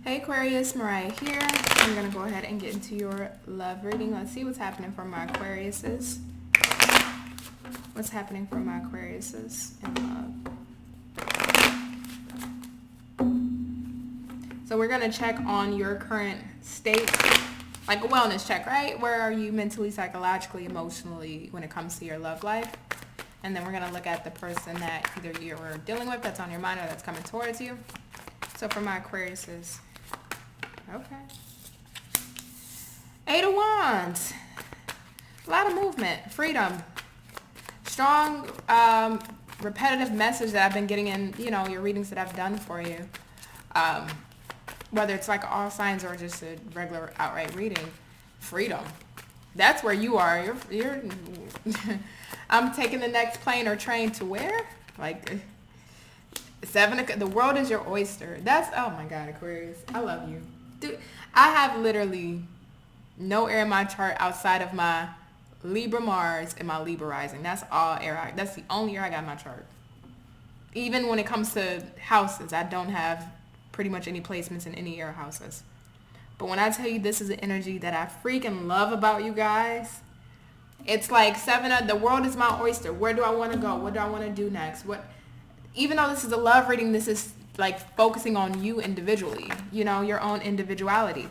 Hey Aquarius, Mariah here. I'm going to go ahead and get into your love reading. Let's see what's happening for my Aquariuses. What's happening for my Aquariuses in love. So we're going to check on your current state, like a wellness check, right? Where are you mentally, psychologically, emotionally when it comes to your love life? And then we're going to look at the person that either you're dealing with that's on your mind or that's coming towards you. So for my Aquariuses. Okay. 8 of Wands. A lot of movement, freedom, strong, repetitive message that I've been getting in, your readings that I've done for you. Whether it's like all signs or just a regular outright reading, freedom. That's where you are. You're I'm taking the next plane or train to where? Like 7 o'clock. The world is your oyster. That's, oh my God, Aquarius. I love you. Dude, I have literally no air in my chart outside of my Libra Mars and my Libra rising. That's all air. That's the only air I got in my chart. Even when it comes to houses, I don't have pretty much any placements in any air houses. But when I tell you this is an energy that I freaking love about you guys, it's like the world is my oyster. Where do I want to go? What do I want to do next? Even though this is a love reading, this is like focusing on you individually, your own individuality.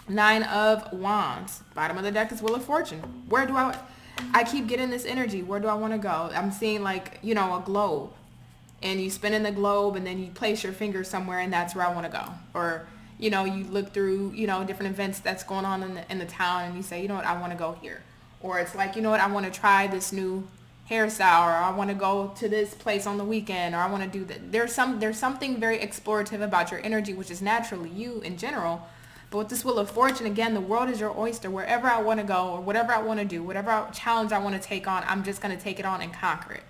9 of Wands. Bottom of the deck is Wheel of Fortune. Where do I keep getting this energy. Where do I want to go? I'm seeing like, a globe. And you spin in the globe and then you place your finger somewhere and that's where I want to go. Or, you look through, different events that's going on in the town and you say, I want to go here. Or it's like, I want to try this new hairstyle, or I want to go to this place on the weekend, or I want to do that. There's something very explorative about your energy, which is naturally you in general. But with this Wheel of Fortune, again, the world is your oyster. Wherever I want to go or whatever I want to do, whatever challenge I want to take on, I'm just going to take it on and conquer it.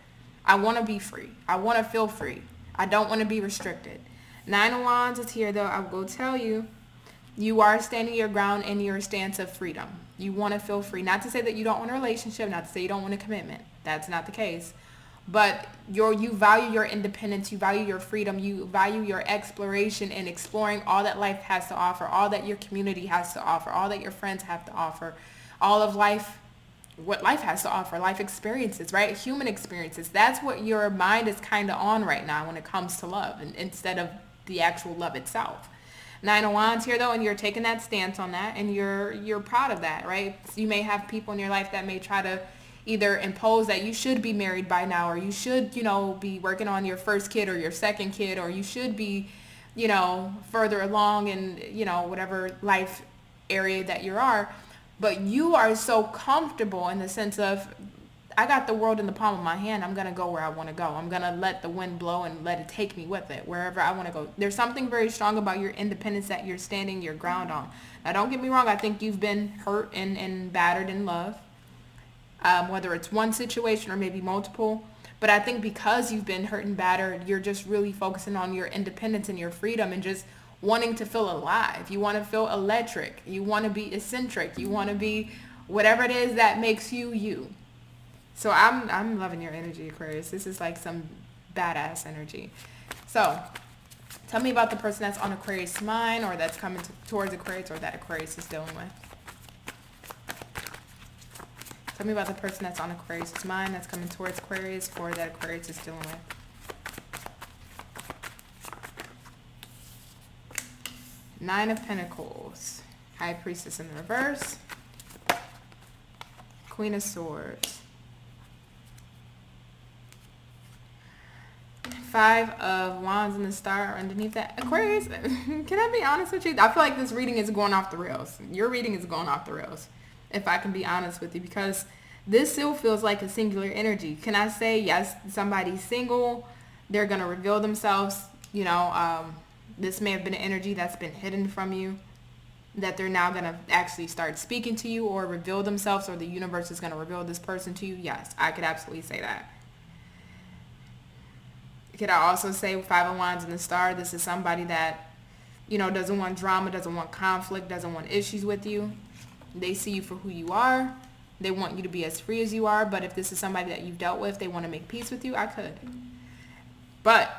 I want to be free. I want to feel free. I don't want to be restricted. 9 of Wands is here, though. I will tell you, you are standing your ground in your stance of freedom. You want to feel free. Not to say that you don't want a relationship, not to say you don't want a commitment. That's not the case. But you value your independence, you value your freedom, you value your exploration and exploring all that life has to offer, all that your community has to offer, all that your friends have to offer, all of life, what life has to offer, life experiences, right? Human experiences. That's what your mind is kind of on right now when it comes to love, and instead of the actual love itself. 9 of Wands here, though, and you're taking that stance on that, and you're proud of that, right? So you may have people in your life that may try to either impose that you should be married by now, or you should, be working on your first kid or your second kid, or you should be, further along in, whatever life area that you are. But you are so comfortable in the sense of, I got the world in the palm of my hand. I'm going to go where I want to go. I'm going to let the wind blow and let it take me with it wherever I want to go. There's something very strong about your independence that you're standing your ground on. Now, don't get me wrong. I think you've been hurt and battered in love, whether it's one situation or maybe multiple. But I think because you've been hurt and battered, you're just really focusing on your independence and your freedom and just wanting to feel alive. You want to feel electric. You want to be eccentric. You want to be whatever it is that makes you you. So I'm loving your energy, Aquarius. This is like some badass energy. So tell me about the person that's on Aquarius' mind, or that's coming towards Aquarius, or that Aquarius is dealing with. Tell me about the person that's on Aquarius' mind, that's coming towards Aquarius, or that Aquarius is dealing with. Nine of Pentacles. High Priestess in the reverse. Queen of Swords. 5 of Wands and the Star underneath that. Aquarius, can I be honest with you? I feel like this reading is going off the rails. Your reading is going off the rails, if I can be honest with you, because this still feels like a singular energy. Can I say, yes, somebody's single, they're going to reveal themselves, this may have been an energy that's been hidden from you, that they're now going to actually start speaking to you or reveal themselves, or the universe is going to reveal this person to you. Yes, I could absolutely say that. Could I also say 5 of Wands and the Star, this is somebody that, doesn't want drama, doesn't want conflict, doesn't want issues with you. They see you for who you are. They want you to be as free as you are. But if this is somebody that you've dealt with, they want to make peace with you, I could. But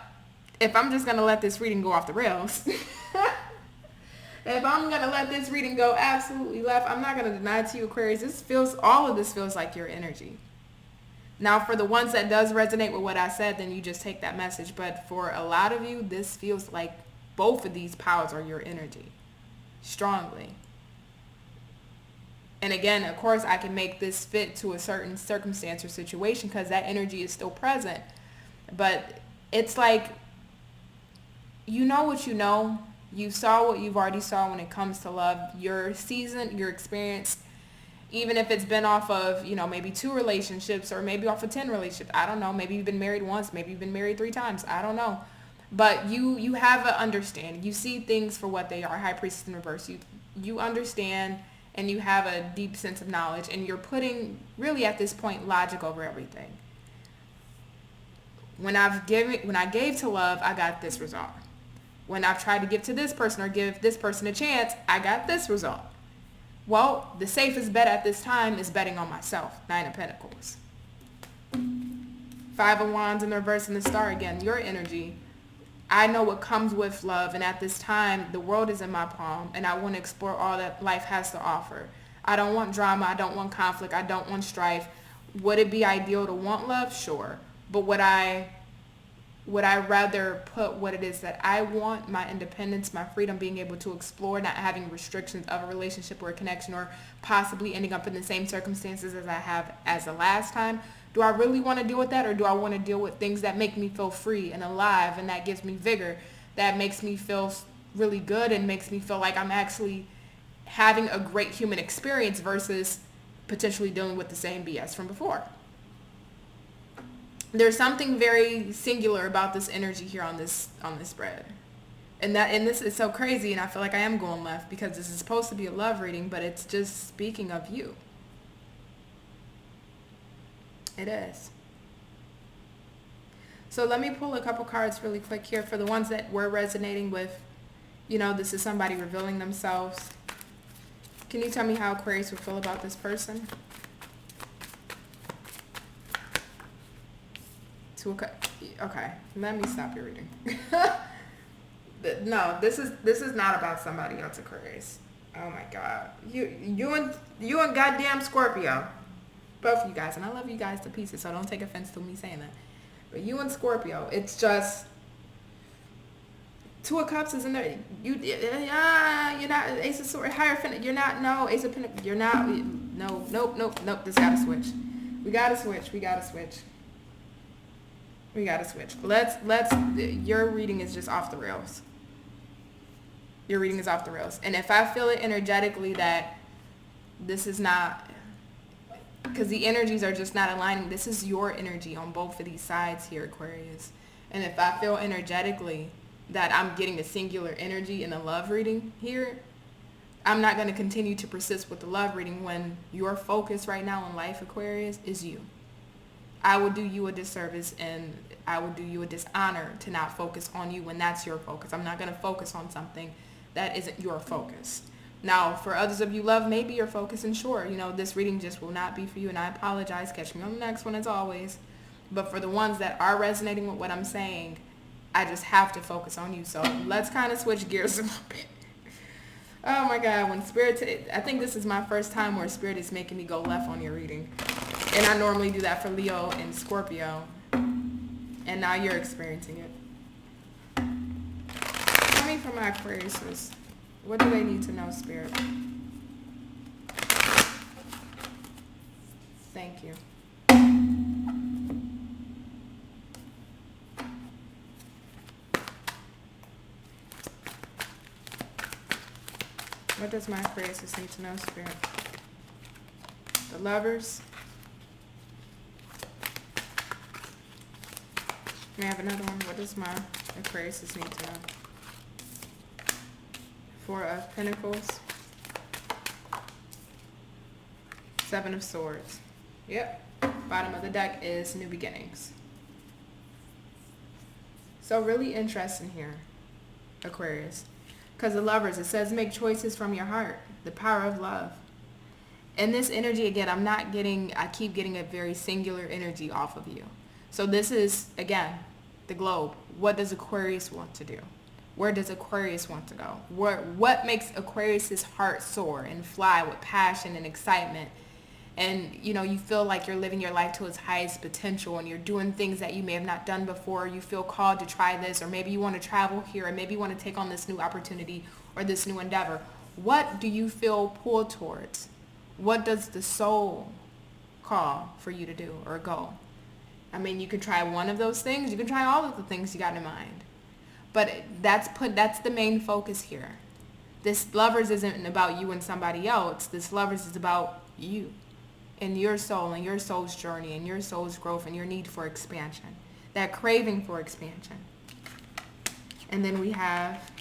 if I'm just going to let this reading go off the rails, If I'm going to let this reading go absolutely left, I'm not going to deny it to you, Aquarius. All of this feels like your energy. Now, for the ones that does resonate with what I said, then you just take that message. But for a lot of you, this feels like both of these powers are your energy. Strongly. And again, of course, I can make this fit to a certain circumstance or situation because that energy is still present. But it's like, you know what you know. You saw what you've already saw when it comes to love. Your season, your experience, even if it's been off of, maybe 2 relationships or maybe off of 10 relationships. I don't know. Maybe you've been married once. Maybe you've been married 3 times. I don't know. But you have an understanding. You see things for what they are. High Priestess in reverse. You understand and you have a deep sense of knowledge. And you're putting, really at this point, logic over everything. When I gave to love, I got this result. When I've tried to give to this person or give this person a chance, I got this result. Well, the safest bet at this time is betting on myself. 9 of Pentacles. 5 of Wands in the reverse and the Star again. Your energy. I know what comes with love, and at this time, the world is in my palm, and I want to explore all that life has to offer. I don't want drama. I don't want conflict. I don't want strife. Would it be ideal to want love? Sure. But would I rather put what it is that I want, my independence, my freedom, being able to explore, not having restrictions of a relationship or a connection, or possibly ending up in the same circumstances as I have as the last time? Do I really want to deal with that, or do I want to deal with things that make me feel free and alive and that gives me vigor, that makes me feel really good and makes me feel like I'm actually having a great human experience versus potentially dealing with the same BS from before? There's something very singular about this energy here on this spread. And this is so crazy, and I feel like I am going left because this is supposed to be a love reading, but it's just speaking of you. It is. So let me pull a couple cards really quick here for the ones that were resonating with, this is somebody revealing themselves. Can you tell me how Aquarius would feel about this person? Okay, let me stop your reading. No, this is not about somebody else, Aquarius. Oh my God, you and goddamn Scorpio, both of you guys, and I love you guys to pieces, so don't take offense to me saying that. But you and Scorpio, it's just 2 of Cups is in there. You're not Ace of Swords, Hierophant. You're not. No, Ace of Pentacles. You're not. No. Nope. This gotta switch. We gotta switch. Let's, your reading is just off the rails. Your reading is off the rails. And if I feel it energetically that this is not, because the energies are just not aligning, this is your energy on both of these sides here, Aquarius. And if I feel energetically that I'm getting a singular energy in a love reading here, I'm not going to continue to persist with the love reading when your focus right now in life, Aquarius, is you. I would do you a disservice and I would do you a dishonor to not focus on you when that's your focus. I'm not going to focus on something that isn't your focus. Now, for others of you love, maybe your focus, and sure, this reading just will not be for you, and I apologize. Catch me on the next one as always. But for the ones that are resonating with what I'm saying, I just have to focus on you. So let's kind of switch gears a little bit. Oh my God, when Spirit, I think this is my first time where Spirit is making me go left on your reading. And I normally do that for Leo and Scorpio. And now you're experiencing it. Coming from my Aquariuses, what do they need to know, Spirit? Thank you. What does my Aquarius need to know, Spirit? The Lovers. May I have another one? What does my Aquarius need to know? 4 of Pentacles. 7 of Swords. Yep. Bottom of the deck is New Beginnings. So really interesting here, Aquarius. Because the Lovers, it says make choices from your heart. The power of love. And this energy, again, I keep getting a very singular energy off of you. So this is, again, the globe. What does Aquarius want to do? Where does Aquarius want to go? What makes Aquarius's heart soar and fly with passion and excitement? And, you feel like you're living your life to its highest potential, and you're doing things that you may have not done before. You feel called to try this, or maybe you want to travel here, or maybe you want to take on this new opportunity or this new endeavor. What do you feel pulled towards? What does the soul call for you to do or go? I mean, you can try one of those things. You can try all of the things you got in mind. But that's the main focus here. This Lovers isn't about you and somebody else. This Lovers is about you and your soul and your soul's journey and your soul's growth and your need for expansion. That craving for expansion. And then we have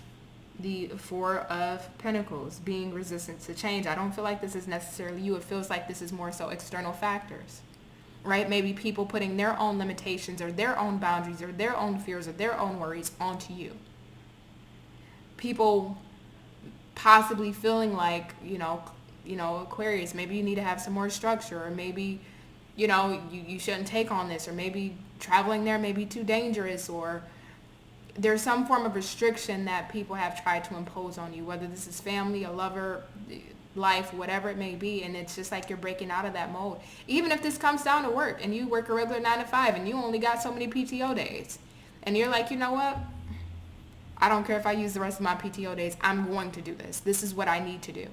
the Four of Pentacles, being resistant to change. I don't feel like this is necessarily you. It feels like this is more so external factors, right? Maybe people putting their own limitations or their own boundaries or their own fears or their own worries onto you. People possibly feeling like, Aquarius, maybe you need to have some more structure, or maybe, you shouldn't take on this, or maybe traveling there may be too dangerous, or there's some form of restriction that people have tried to impose on you, whether this is family, a lover, life, whatever it may be, and it's just like you're breaking out of that mode. Even if this comes down to work and you work a regular 9 to 5 and you only got so many PTO days, and you're like, you know what? I don't care if I use the rest of my PTO days. I'm going to do this. This is what I need to do,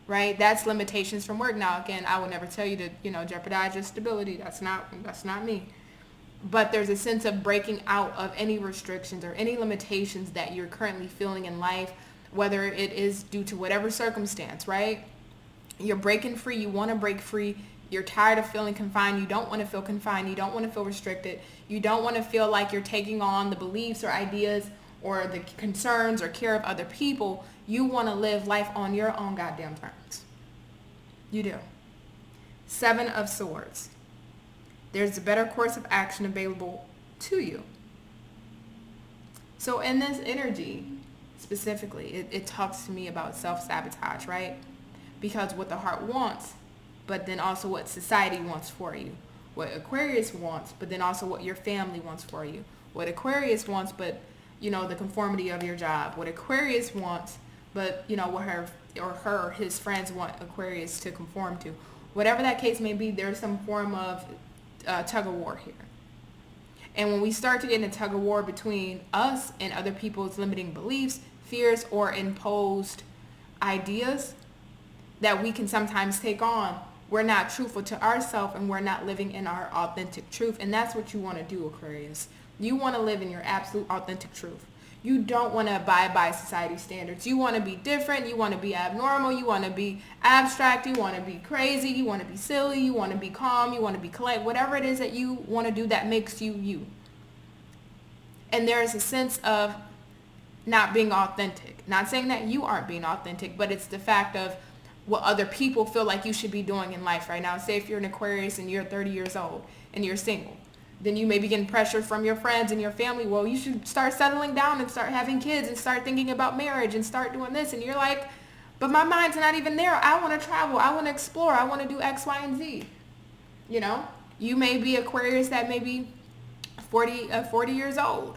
right? That's limitations from work. Now, again, I would never tell you to, jeopardize your stability. That's not me. But there's a sense of breaking out of any restrictions or any limitations that you're currently feeling in life, whether it is due to whatever circumstance, right? You're breaking free. You want to break free. You're tired of feeling confined. You don't want to feel confined. You don't want to feel restricted. You don't want to feel like you're taking on the beliefs or ideas or the concerns or care of other people. You want to live life on your own goddamn terms. You do. 7 of Swords. There's a better course of action available to you. So in this energy, specifically, it talks to me about self-sabotage, right? Because what the heart wants, but then also what society wants for you. What Aquarius wants, but then also what your family wants for you. What Aquarius wants, but, the conformity of your job. What Aquarius wants, but, what his friends want Aquarius to conform to. Whatever that case may be, there's some form of tug of war here. And when we start to get in a tug of war between us and other people's limiting beliefs, fears, or imposed ideas that we can sometimes take on, we're not truthful to ourselves and we're not living in our authentic truth. And that's what you want to do, Aquarius. You want to live in your absolute authentic truth. You don't want to abide by society standards. You want to be different. You want to be abnormal. You want to be abstract. You want to be crazy. You want to be silly. You want to be calm. You want to be collect. Whatever it is that you want to do that makes you you. And there is a sense of not being authentic. Not saying that you aren't being authentic, but it's the fact of what other people feel like you should be doing in life right now. Say if you're an Aquarius and you're 30 years old and you're single. Then you may be getting pressure from your friends and your family. Well, you should start settling down and start having kids and start thinking about marriage and start doing this. And you're like, but my mind's not even there. I want to travel. I want to explore. I want to do X, Y, and Z. You may be Aquarius that may be 40 years old.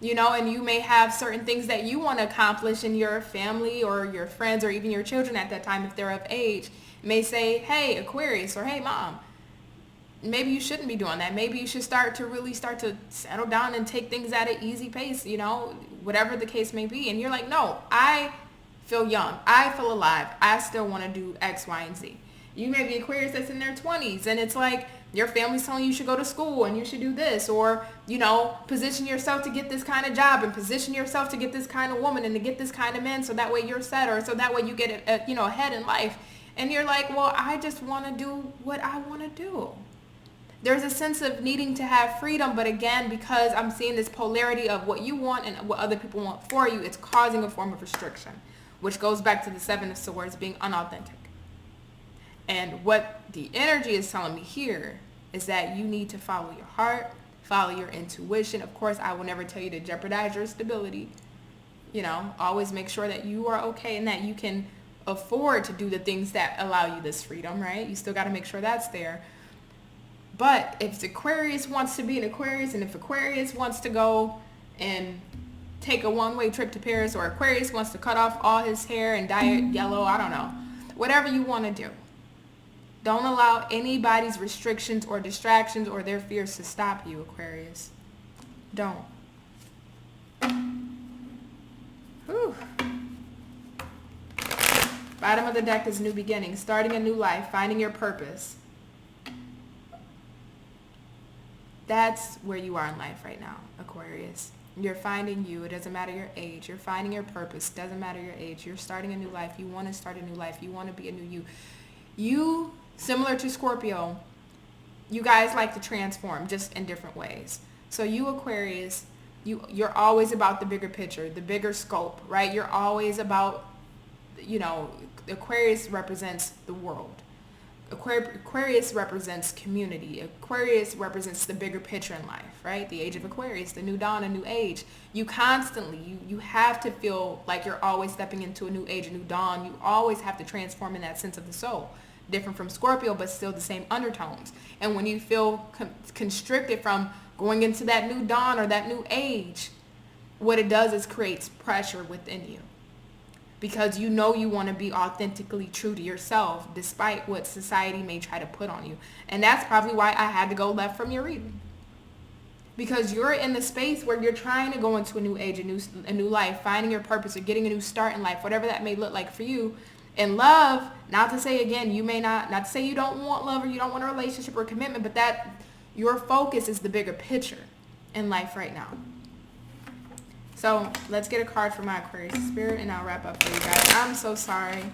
And you may have certain things that you want to accomplish in your family or your friends or even your children at that time, if they're of age, may say, hey, Aquarius, or hey, mom, maybe you shouldn't be doing that. Maybe you should start to settle down and take things at an easy pace, whatever the case may be. And you're like, no, I feel young. I feel alive. I still want to do X, Y, and Z. You may be Aquarius that's in their 20s and it's like your family's telling you should go to school and you should do this, or, position yourself to get this kind of job and position yourself to get this kind of woman and to get this kind of man so that way you're set, or so that way you get ahead in life. And you're like, well, I just want to do what I want to do. There's a sense of needing to have freedom, but again, because I'm seeing this polarity of what you want and what other people want for you, it's causing a form of restriction, which goes back to the 7 of Swords being unauthentic. And what the energy is telling me here is that you need to follow your heart, follow your intuition. Of course, I will never tell you to jeopardize your stability. Always make sure that you are okay and that you can afford to do the things that allow you this freedom, right? You still got to make sure that's there. But if Aquarius wants to be an Aquarius, and if Aquarius wants to go and take a one-way trip to Paris, or Aquarius wants to cut off all his hair and dye it yellow. I don't know. Whatever you want to do. Don't allow anybody's restrictions or distractions or their fears to stop you, Aquarius. Don't. Whew. Bottom of the deck is new beginnings, starting a new life, finding your purpose. That's where you are in life right now, Aquarius. You're finding you. It doesn't matter your age. You're finding your purpose. It doesn't matter your age. You're starting a new life. You want to start a new life. You want to be a new you. You, similar to Scorpio, you guys like to transform, just in different ways. So you, Aquarius, you're always about the bigger picture, the bigger scope, right? You're always about, Aquarius represents the world. Aquarius represents community. Aquarius represents the bigger picture in life, right? The age of Aquarius, the new dawn, a new age. You constantly, you have to feel like you're always stepping into a new age, a new dawn. You always have to transform in that sense of the soul. Different from Scorpio, but still the same undertones. And when you feel constricted from going into that new dawn or that new age, what it does is creates pressure within you. Because you know you want to be authentically true to yourself despite what society may try to put on you. And that's probably why I had to go left from your reading. Because you're in the space where you're trying to go into a new age, a new life, finding your purpose or getting a new start in life, whatever that may look like for you. And love, not to say again, you may not to say you don't want love or you don't want a relationship or commitment, but that your focus is the bigger picture in life right now. So let's get a card for my Aquarius spirit, and I'll wrap up for you guys. I'm so sorry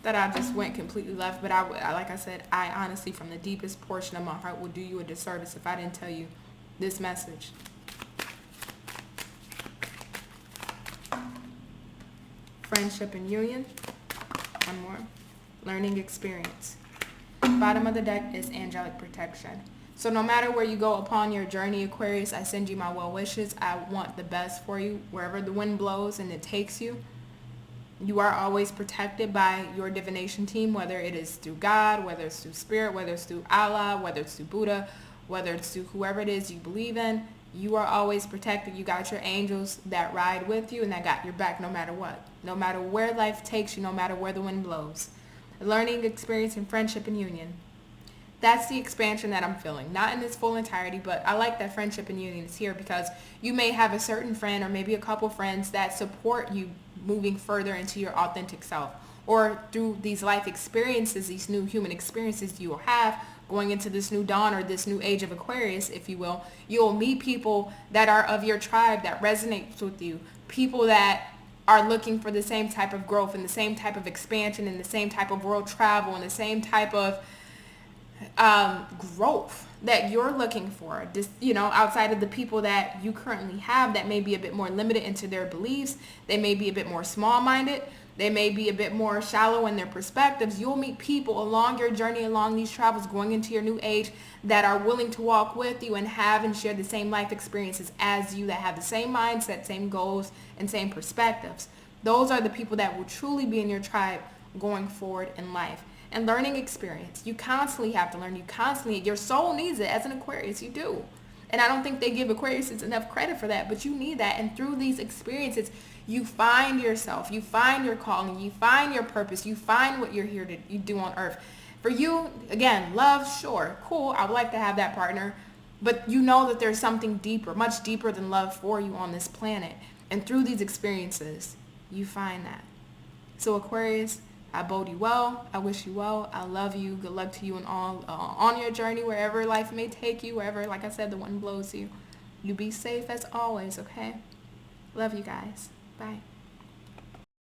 that I just went completely left, but I like I said, I honestly, from the deepest portion of my heart, would do you a disservice if I didn't tell you this message. Friendship and union. One more. Learning experience. Bottom of the deck is angelic protection. So no matter where you go upon your journey, Aquarius, I send you my well wishes. I want the best for you. Wherever the wind blows and it takes you, you are always protected by your divination team, whether it is through God, whether it's through Spirit, whether it's through Allah, whether it's through Buddha, whether it's through whoever it is you believe in. You are always protected. You got your angels that ride with you and that got your back no matter what. No matter where life takes you, no matter where the wind blows. Learning experience and friendship and union. That's the expansion that I'm feeling. Not in its full entirety, but I like that friendship and union is here because you may have a certain friend or maybe a couple friends that support you moving further into your authentic self. Or through these life experiences, these new human experiences you will have going into this new dawn or this new age of Aquarius, if you will, you'll meet people that are of your tribe that resonates with you. People that are looking for the same type of growth and the same type of expansion and the same type of world travel and the same type of growth that you're looking for, just, outside of the people that you currently have that may be a bit more limited into their beliefs. They may be a bit more small-minded. They may be a bit more shallow in their perspectives. You'll meet people along your journey, along these travels, going into your new age that are willing to walk with you and have and share the same life experiences as you, that have the same mindset, same goals, and same perspectives. Those are the people that will truly be in your tribe going forward in life. And learning experience. You constantly have to learn. Your soul needs it as an Aquarius. You do. And I don't think they give Aquariuses enough credit for that, but you need that. And through these experiences, you find yourself. You find your calling. You find your purpose. You find what you're here to you do on earth. For you, again, love, sure, cool. I would like to have that partner. But you know that there's something deeper, much deeper than love for you on this planet. And through these experiences, you find that. So Aquarius, I bode you well. I wish you well. I love you. Good luck to you and all on your journey, wherever life may take you, wherever, like I said, the wind blows you. You be safe as always, okay? Love you guys. Bye.